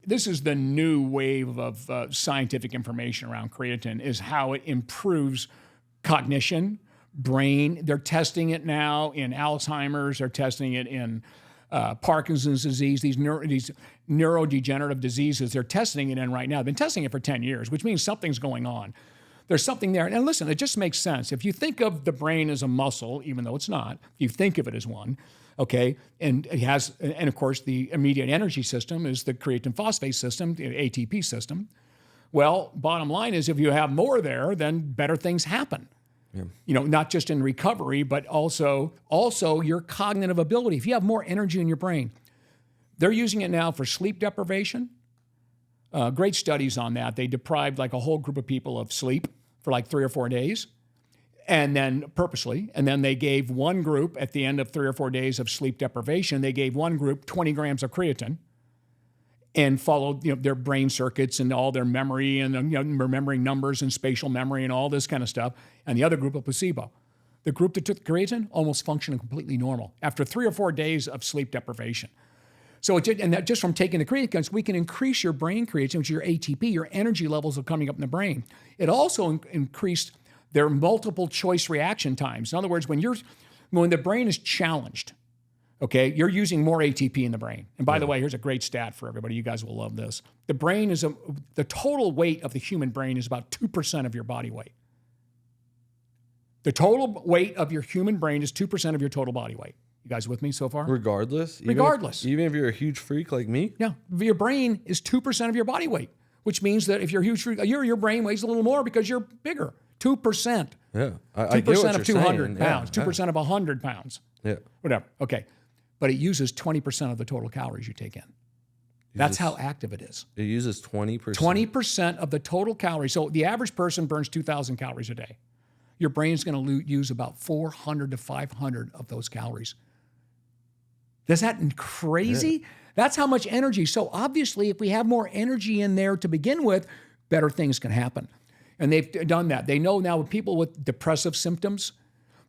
this is the new wave of scientific information around creatine, is how it improves cognition, brain. They're testing it now in Alzheimer's. They're testing it in Parkinson's disease, these neurodegenerative diseases. They're testing it in right now. They've been testing it for 10 years, which means something's going on. There's something there. And listen, it just makes sense. If you think of the brain as a muscle, even though it's not, if you think of it as one, okay, and it has, and of course, the immediate energy system is the creatine phosphate system, the ATP system. Well, bottom line is, if you have more there, then better things happen. Yeah. You know, not just in recovery, but also your cognitive ability. If you have more energy in your brain, they're using it now for sleep deprivation. Great studies on that. They deprived like a whole group of people of sleep for like 3 or 4 days, and then purposely, and then they gave one group at the end of 3 or 4 days of sleep deprivation, they gave one group 20 grams of creatine and followed, you know, their brain circuits and all their memory and, you know, remembering numbers and spatial memory and all this kind of stuff, and the other group of placebo. The group that took creatine almost functioned completely normal after 3 or 4 days of sleep deprivation. So and that just from taking the creatine, we can increase your brain creatine, which is your ATP, your energy levels are coming up in the brain. It also increased their multiple choice reaction times. In other words, when the brain is challenged, okay, you're using more ATP in the brain. And by the way, here's a great stat for everybody. You guys will love this. The brain is the total weight of the human brain is about 2% of your body weight. The total weight of your human brain is 2% of your total body weight. You guys with me so far? Regardless? Even if you're a huge freak like me? Yeah. Your brain is 2% of your body weight, which means that if you're a huge freak, your brain weighs a little more because you're bigger. 2%. Yeah. 2% of 200 pounds. 2% of 100 pounds. Yeah. Whatever. Okay. But it uses 20% of the total calories you take in. That's how active it is. It uses 20%? 20% of the total calories. So the average person burns 2,000 calories a day. Your brain's going to use about 400 to 500 of those calories. Is that crazy? Yeah. That's how much energy. So obviously, if we have more energy in there to begin with, better things can happen. And they've done that. They know now with people with depressive symptoms,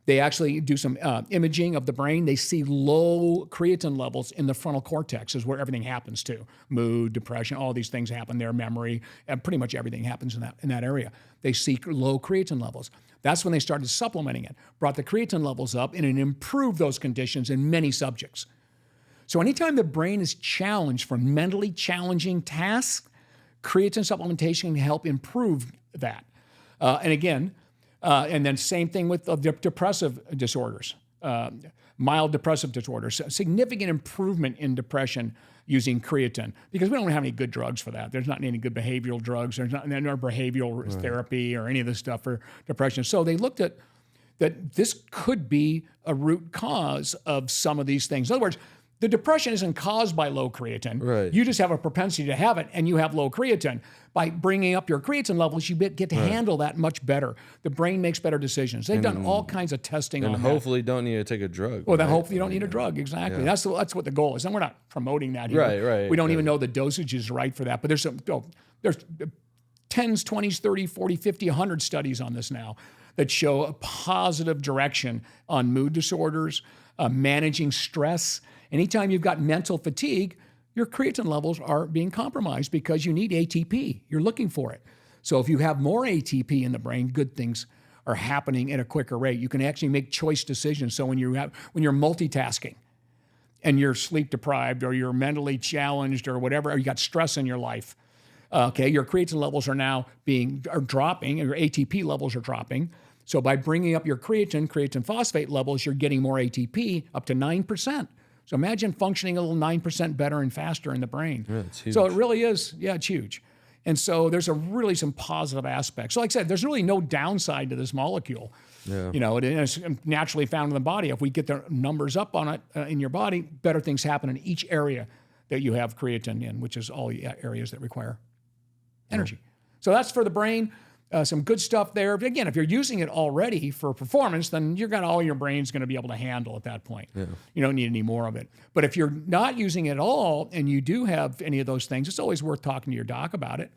they actually do some imaging of the brain. They see low creatine levels in the frontal cortex, is where everything happens to. Mood, depression, all these things happen there, memory, and pretty much everything happens in that area. They see low creatine levels. That's when they started supplementing it, brought the creatine levels up, and it improved those conditions in many subjects. So anytime the brain is challenged for mentally challenging tasks, creatine supplementation can help improve that. And again, and then same thing with depressive disorders, mild depressive disorders, significant improvement in depression using creatine, because we don't have any good drugs for that. There's not any good behavioral drugs. There's no behavioral therapy or any of this stuff for depression. So they looked at that this could be a root cause of some of these things. In other words, the depression isn't caused by low creatine. Right. You just have a propensity to have it, and you have low creatine. By bringing up your creatine levels, you get to handle that much better. The brain makes better decisions. They've done all kinds of testing on that. And hopefully don't need to take a drug. Well, then hopefully you don't need a drug. Exactly. Yeah. That's what the goal is. And we're not promoting that here. Right. We don't even know the dosage is right for that. But there's 10s, 20s, 30, 40, 50, 100 studies on this now that show a positive direction on mood disorders, managing stress. Anytime you've got mental fatigue, your creatine levels are being compromised because you need ATP. You're looking for it. So if you have more ATP in the brain, good things are happening at a quicker rate. You can actually make choice decisions. So when you're multitasking and you're sleep deprived or you're mentally challenged or whatever, or you got stress in your life, your creatine levels are dropping, and your ATP levels are dropping. So by bringing up your creatine phosphate levels, you're getting more ATP, up to 9%. So imagine functioning a little 9% better and faster in the brain. Yeah, it's huge. So it really is, it's huge. And so there's really some positive aspects. So like I said, there's really no downside to this molecule. Yeah. You know, it is naturally found in the body. If we get the numbers up on it in your body, better things happen in each area that you have creatine in, which is all the areas that require energy. Yeah. So that's for the brain. Some good stuff there. But again, if you're using it already for performance, then all your brain's going to be able to handle at that point. Yeah. You don't need any more of it. But if you're not using it at all and you do have any of those things, it's always worth talking to your doc about it.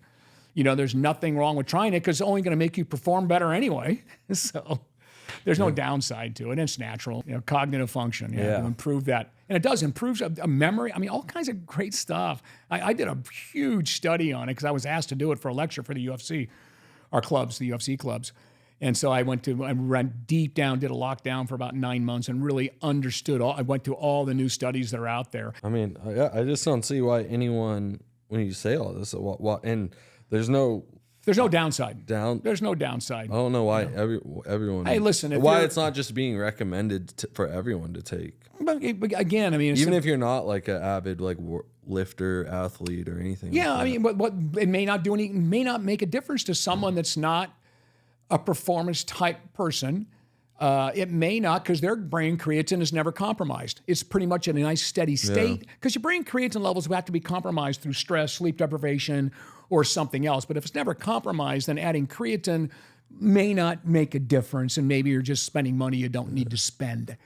You know, there's nothing wrong with trying it because it's only going to make you perform better anyway. So there's no downside to it. It's natural. You know, cognitive function. To improve that And it does improve a memory. I mean, all kinds of great stuff. I did a huge study on it because I was asked to do it for a lecture for the UFC, our clubs, the UFC clubs. And so I ran deep down, did a lockdown for about 9 months and really understood I went through all the new studies that are out there. I mean, I just don't see why anyone, when you say all this, and there's no downside. There's no downside. I don't know why everyone. Hey, listen. Why it's not just being recommended for everyone to take. But again, I mean, even if you're not like an avid lifter, athlete, or anything. Yeah, like I mean, what it may not make a difference to someone that's not a performance type person. It may not, because their brain creatine is never compromised. It's pretty much in a nice steady state, because your brain creatine levels have to be compromised through stress, sleep deprivation, or something else. But if it's never compromised, then adding creatine may not make a difference, and maybe you're just spending money you don't need to spend.